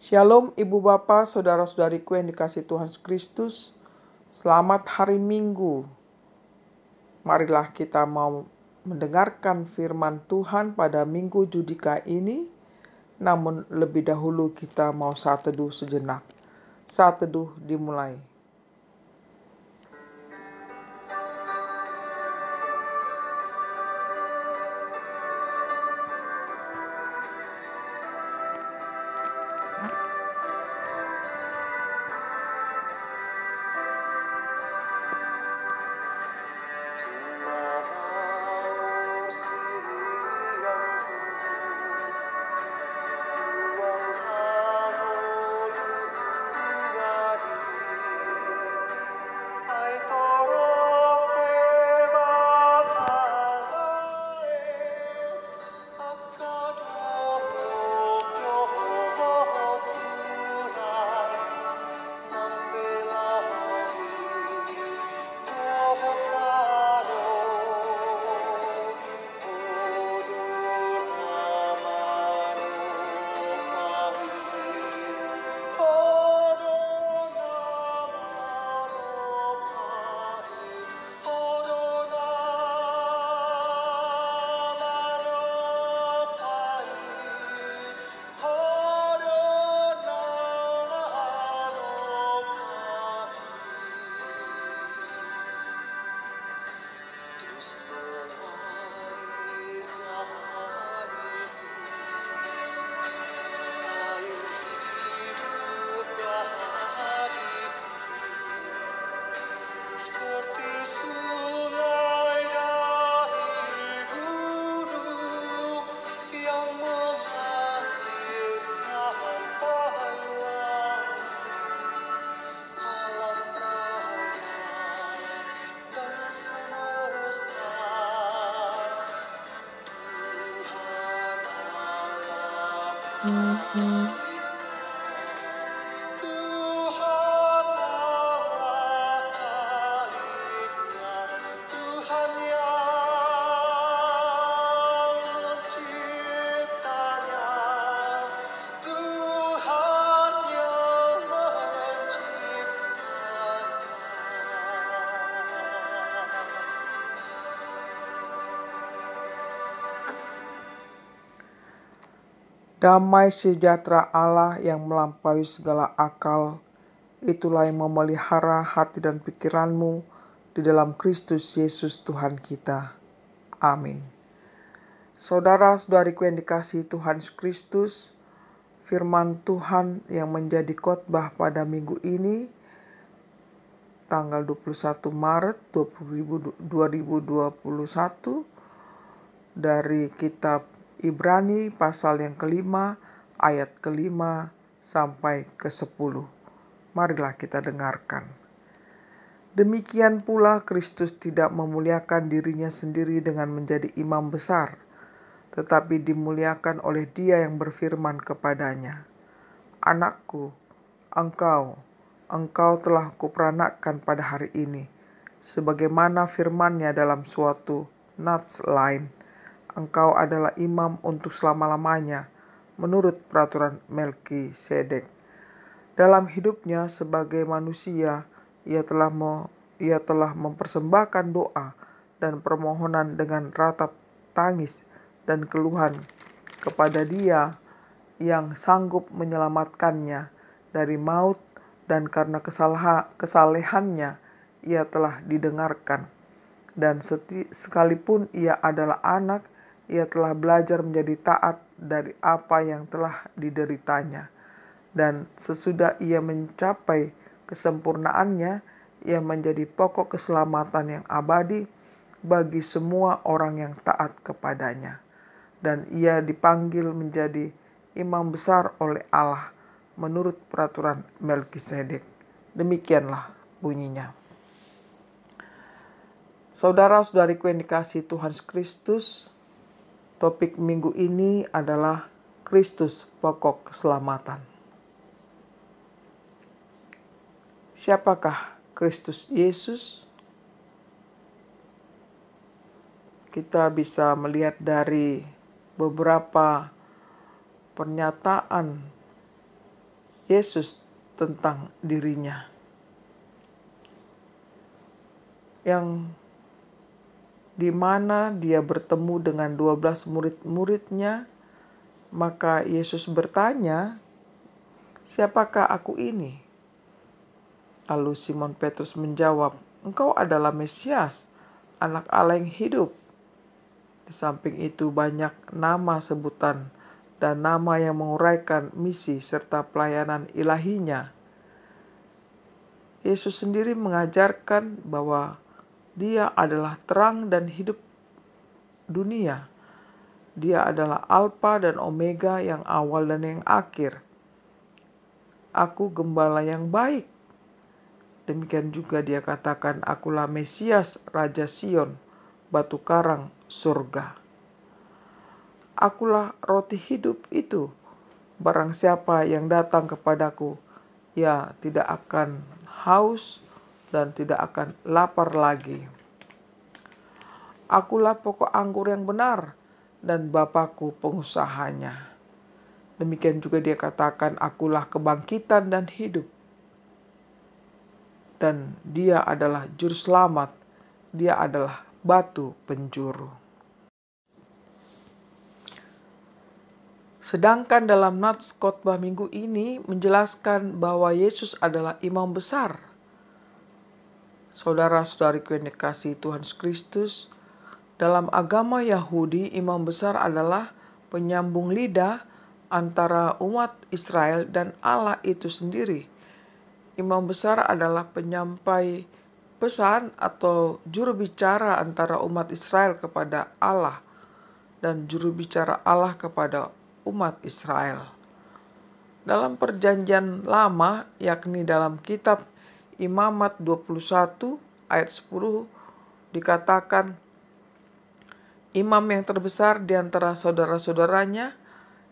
Shalom Ibu Bapak, Saudara-saudariku yang dikasihi Tuhan Kristus. Selamat hari Minggu. Marilah kita mau mendengarkan firman Tuhan pada Minggu Judika ini. Namun lebih dahulu kita mau saat teduh sejenak. Saat teduh dimulai. Damai sejahtera Allah yang melampaui segala akal, itulah yang memelihara hati dan pikiranmu di dalam Kristus Yesus Tuhan kita. Amin. Saudara-saudariku yang dikasihi Tuhan Kristus, firman Tuhan yang menjadi khotbah pada minggu ini, tanggal 21 Maret 2021, dari kitab Ibrani pasal yang kelima, ayat kelima sampai ke-10. Marilah kita dengarkan. Demikian pula Kristus tidak memuliakan dirinya sendiri dengan menjadi imam besar, tetapi dimuliakan oleh Dia yang berfirman kepadanya, "Anakku, engkau telah kuperanakkan pada hari ini, sebagaimana firman-Nya dalam suatu nats lain. Engkau adalah imam untuk selama-lamanya, menurut peraturan Melkisedek." Dalam hidupnya sebagai manusia, ia telah mempersembahkan doa dan permohonan dengan ratap tangis dan keluhan kepada Dia yang sanggup menyelamatkannya dari maut, dan karena kesalehannya ia telah didengarkan. Dan sekalipun ia adalah anak, ia telah belajar menjadi taat dari apa yang telah dideritanya. Dan sesudah ia mencapai kesempurnaannya, ia menjadi pokok keselamatan yang abadi bagi semua orang yang taat kepadanya. Dan ia dipanggil menjadi imam besar oleh Allah menurut peraturan Melkisedek. Demikianlah bunyinya. Saudara-saudariku yang dikasihi Tuhan Kristus, topik minggu ini adalah Kristus pokok keselamatan. Siapakah Kristus Yesus? Kita bisa melihat dari beberapa pernyataan Yesus tentang dirinya. Yang di mana dia bertemu dengan 12 murid-muridnya, maka Yesus bertanya, "Siapakah aku ini?" Lalu Simon Petrus menjawab, "Engkau adalah Mesias, Anak Allah yang hidup." Di samping itu banyak nama sebutan dan nama yang menguraikan misi serta pelayanan ilahinya. Yesus sendiri mengajarkan bahwa Dia adalah terang dan hidup dunia. Dia adalah Alfa dan Omega, yang awal dan yang akhir. Aku gembala yang baik. Demikian juga dia katakan, "Akulah Mesias, Raja Sion, batu karang surga." Akulah roti hidup itu. Barang siapa yang datang kepadaku, ia tidak akan haus dan tidak akan lapar lagi. Akulah pokok anggur yang benar dan Bapakku pengusahanya. Demikian juga dia katakan, akulah kebangkitan dan hidup. Dan dia adalah juru selamat. Dia adalah batu penjuru. Sedangkan dalam nats khotbah minggu ini menjelaskan bahwa Yesus adalah imam besar. Saudara-saudariku yang dikasihi Tuhan Yesus Kristus, dalam agama Yahudi, imam besar adalah penyambung lidah antara umat Israel dan Allah itu sendiri. Imam besar adalah penyampai pesan atau juru bicara antara umat Israel kepada Allah dan juru bicara Allah kepada umat Israel. Dalam perjanjian lama, yakni dalam kitab Imamat 21 ayat 10 dikatakan, imam yang terbesar di antara saudara-saudaranya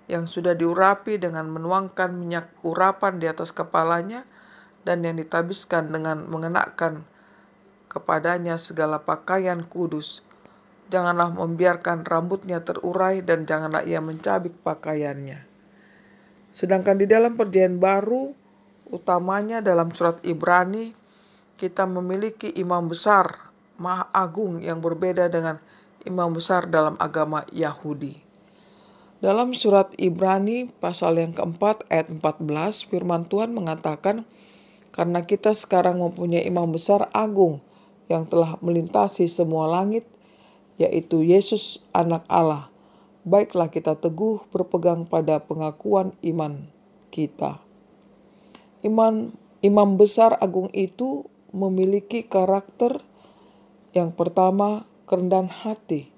yang sudah diurapi dengan menuangkan minyak urapan di atas kepalanya dan yang ditabiskan dengan mengenakan kepadanya segala pakaian kudus. Janganlah membiarkan rambutnya terurai dan janganlah ia mencabik pakaiannya. Sedangkan di dalam perjanjian baru, utamanya dalam surat Ibrani, kita memiliki imam besar, maha agung yang berbeda dengan imam besar dalam agama Yahudi. Dalam surat Ibrani pasal yang keempat ayat 14, firman Tuhan mengatakan, "Karena kita sekarang mempunyai imam besar agung yang telah melintasi semua langit, yaitu Yesus Anak Allah. Baiklah kita teguh berpegang pada pengakuan iman kita." Imam besar agung itu memiliki karakter yang pertama, kerendahan hati.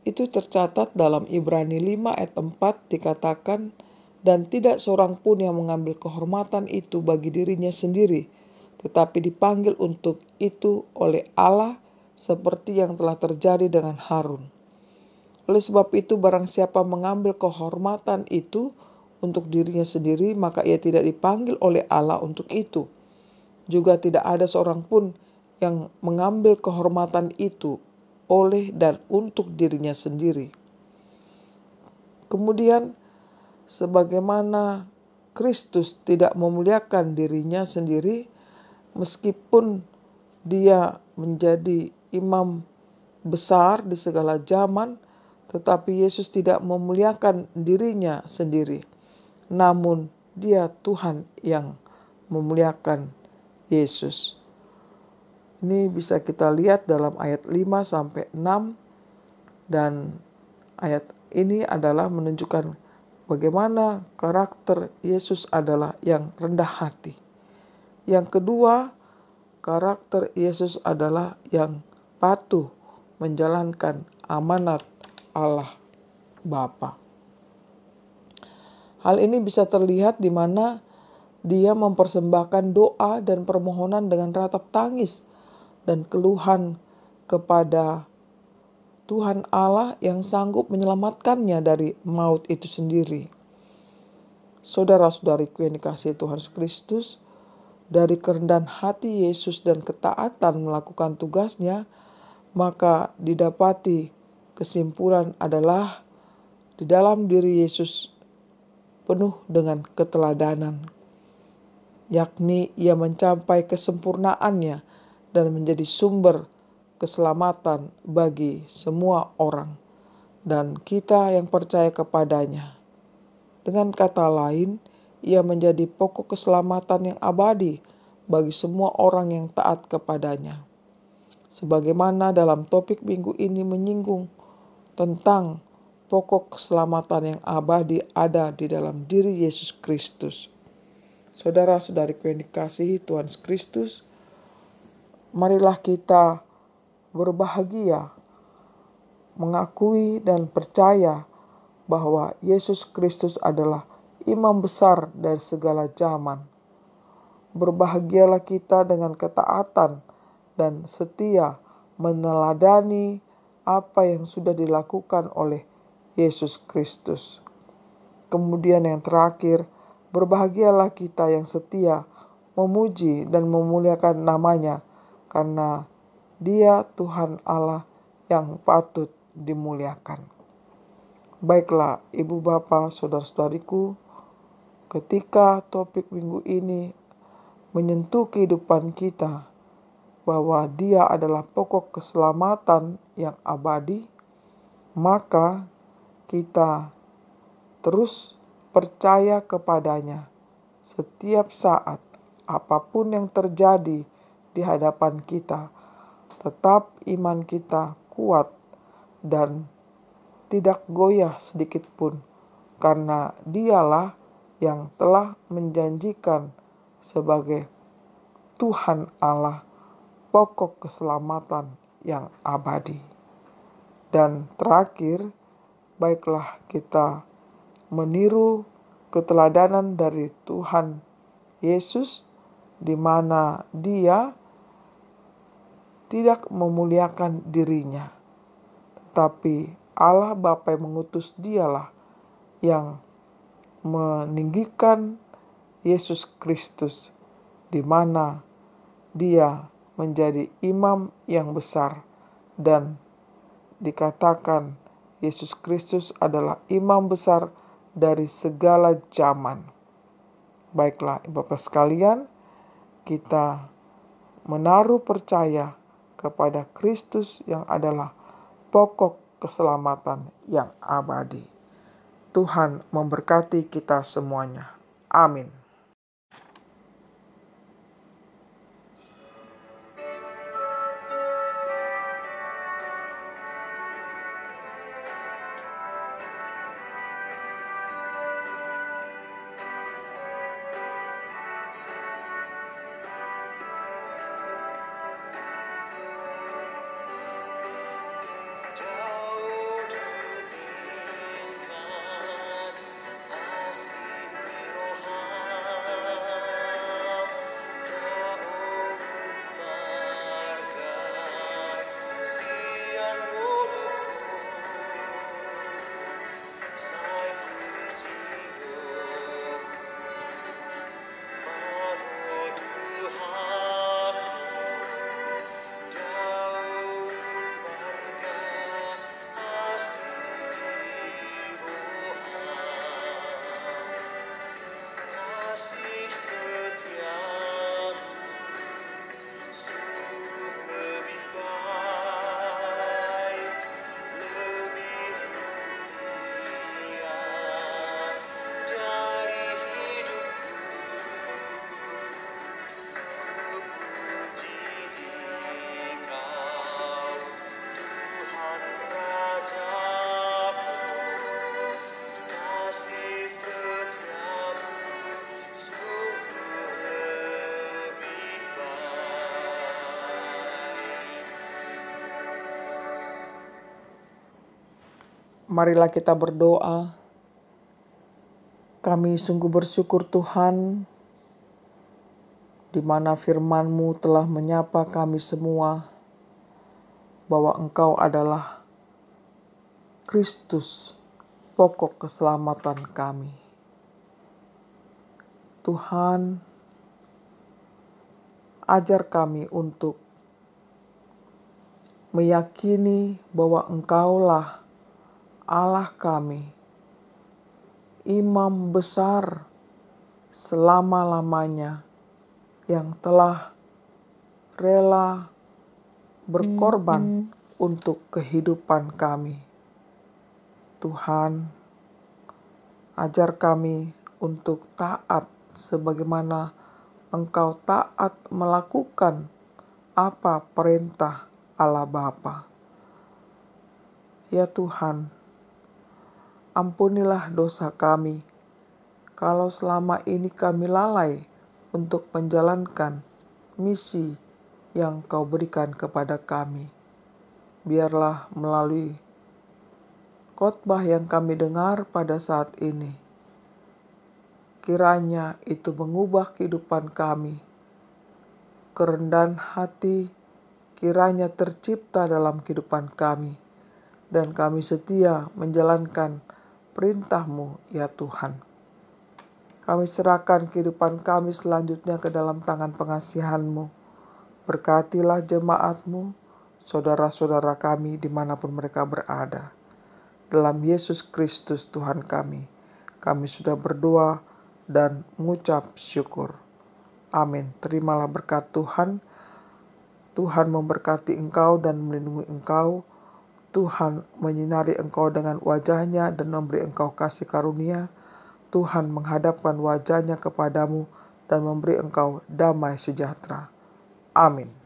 Itu tercatat dalam Ibrani 5 ayat 4 dikatakan, "Dan tidak seorang pun yang mengambil kehormatan itu bagi dirinya sendiri, tetapi dipanggil untuk itu oleh Allah seperti yang telah terjadi dengan Harun. Oleh sebab itu barang siapa mengambil kehormatan itu untuk dirinya sendiri, maka ia tidak dipanggil oleh Allah untuk itu. Juga tidak ada seorang pun yang mengambil kehormatan itu oleh dan untuk dirinya sendiri." Kemudian, sebagaimana Kristus tidak memuliakan dirinya sendiri, meskipun dia menjadi imam besar di segala zaman, tetapi Yesus tidak memuliakan dirinya sendiri. Namun dia Tuhan yang memuliakan Yesus. Ini bisa kita lihat dalam ayat 5-6 dan ayat ini adalah menunjukkan bagaimana karakter Yesus adalah yang rendah hati. Yang kedua, karakter Yesus adalah yang patuh menjalankan amanat Allah Bapa. Hal ini bisa terlihat di mana dia mempersembahkan doa dan permohonan dengan ratap tangis dan keluhan kepada Tuhan Allah yang sanggup menyelamatkannya dari maut itu sendiri. Saudara-saudariku yang dikasihi Tuhan Yesus Kristus, dari kerendahan hati Yesus dan ketaatan melakukan tugasnya, maka didapati kesimpulan adalah di dalam diri Yesus penuh dengan keteladanan. yakni Ia mencapai kesempurnaannya dan menjadi sumber keselamatan bagi semua orang dan kita yang percaya kepadanya. Dengan kata lain, Ia menjadi pokok keselamatan yang abadi bagi semua orang yang taat kepadanya. Sebagaimana dalam topik minggu ini menyinggung tentang pokok keselamatan yang abadi ada di dalam diri Yesus Kristus. Saudara-saudariku yang dikasihi Tuhan Kristus, marilah kita berbahagia, mengakui dan percaya bahwa Yesus Kristus adalah imam besar dari segala zaman. Berbahagialah kita dengan ketaatan dan setia meneladani apa yang sudah dilakukan oleh Yesus Kristus. Kemudian yang terakhir, berbahagialah kita yang setia memuji dan memuliakan namanya karena Dia Tuhan Allah yang patut dimuliakan. Baiklah Ibu Bapa, Saudara-saudariku, ketika topik minggu ini menyentuh kehidupan kita bahwa Dia adalah pokok keselamatan yang abadi, maka kita terus percaya kepadanya setiap saat, apapun yang terjadi di hadapan kita, tetap iman kita kuat dan tidak goyah sedikit pun, karena Dialah yang telah menjanjikan sebagai Tuhan Allah, pokok keselamatan yang abadi. Dan terakhir, baiklah kita meniru keteladanan dari Tuhan Yesus, di mana Dia tidak memuliakan dirinya, tetapi Allah Bapa yang mengutus Dialah yang meninggikan Yesus Kristus, di mana Dia menjadi imam yang besar dan dikatakan Yesus Kristus adalah imam besar dari segala zaman. Baiklah Bapak sekalian, kita menaruh percaya kepada Kristus yang adalah pokok keselamatan yang abadi. Tuhan memberkati kita semuanya. Amin. Marilah kita berdoa. Kami sungguh bersyukur Tuhan, di mana firman-Mu telah menyapa kami semua, bahwa Engkau adalah Kristus, pokok keselamatan kami. Tuhan, ajar kami untuk meyakini bahwa Engkaulah Allah kami, imam besar selama-lamanya yang telah rela berkorban untuk kehidupan kami. Tuhan, ajar kami untuk taat sebagaimana Engkau taat melakukan apa perintah Allah Bapa. Ya Tuhan, ampunilah dosa kami kalau selama ini kami lalai untuk menjalankan misi yang Kau berikan kepada kami. Biarlah melalui khotbah yang kami dengar pada saat ini, kiranya itu mengubah kehidupan kami. Kerendahan hati kiranya tercipta dalam kehidupan kami, dan kami setia menjalankan perintah-Mu, ya Tuhan. Kami serahkan kehidupan kami selanjutnya ke dalam tangan pengasihan-Mu. Berkatilah jemaat-Mu, saudara-saudara kami dimanapun mereka berada. Dalam Yesus Kristus Tuhan kami sudah berdoa dan mengucap syukur. Amin. Terimalah berkat Tuhan. Tuhan memberkati engkau dan melindungi engkau. Tuhan menyinari engkau dengan wajah-Nya dan memberi engkau kasih karunia. Tuhan menghadapkan wajah-Nya kepadamu dan memberi engkau damai sejahtera. Amin.